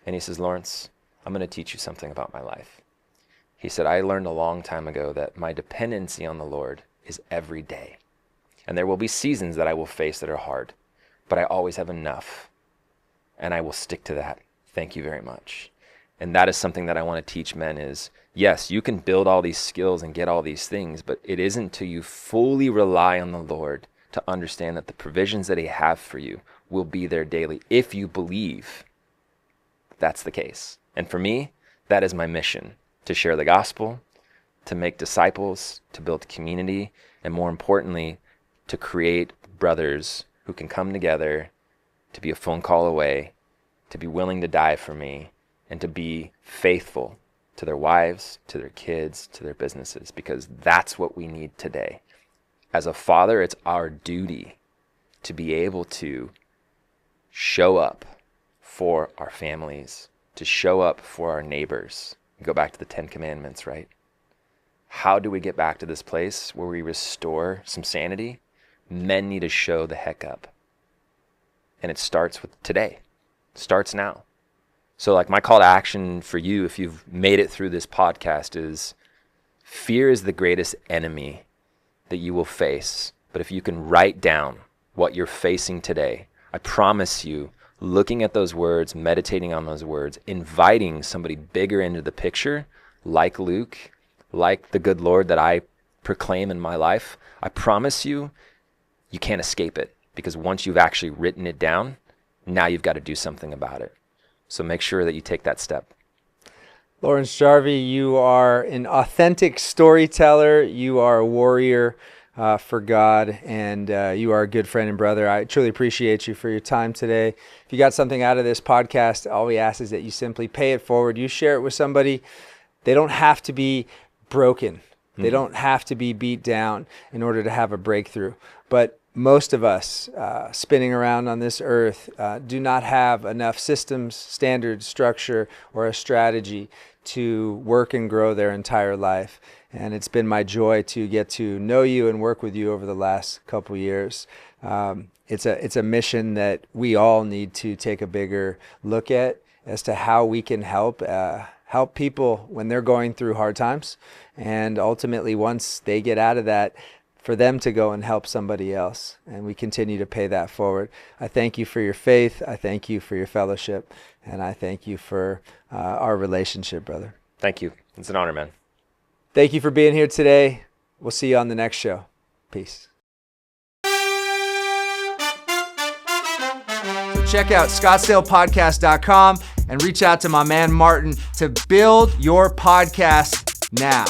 And he says, Lawrence, I'm going to teach you something about my life. He said, I learned a long time ago that my dependency on the Lord is every day. And there will be seasons that I will face that are hard, but I always have enough. And I will stick to that. Thank you very much. And that is something that I want to teach men is, yes, you can build all these skills and get all these things, but it isn't until you fully rely on the Lord to understand that the provisions that he has for you will be there daily if you believe that's the case. And for me, that is my mission, to share the gospel, to make disciples, to build community, and more importantly, to create brothers who can come together, to be a phone call away, to be willing to die for me, and to be faithful to their wives, to their kids, to their businesses, because that's what we need today. As a father, it's our duty to be able to show up for our families, to show up for our neighbors. Go back to the 10 Commandments, right? How do we get back to this place where we restore some sanity? Men need to show the heck up. And it starts with today. It starts now. So like my call to action for you, if you've made it through this podcast, is fear is the greatest enemy that you will face. But if you can write down what you're facing today, I promise you, looking at those words, meditating on those words, inviting somebody bigger into the picture, like Luke, like the good Lord that I proclaim in my life, I promise you, you can't escape it. Because once you've actually written it down, now you've got to do something about it. So make sure that you take that step. Lawrence Jarvey, you are an authentic storyteller. You are a warrior for God, and you are a good friend and brother. I truly appreciate you for your time today. If you got something out of this podcast, all we ask is that you simply pay it forward. You share it with somebody. They don't have to be broken. They don't have to be beat down in order to have a breakthrough. But most of us spinning around on this earth do not have enough systems, standards, structure, or a strategy to work and grow their entire life. And it's been my joy to get to know you and work with you over the last couple years. It's a mission that we all need to take a bigger look at as to how we can help people when they're going through hard times. And ultimately, once they get out of that, for them to go and help somebody else. And we continue to pay that forward. I thank you for your faith. I thank you for your fellowship. And I thank you for our relationship, brother. Thank you. It's an honor, man. Thank you for being here today. We'll see you on the next show. Peace. So check out ScottsdalePodcast.com and reach out to my man Martin to build your podcast now.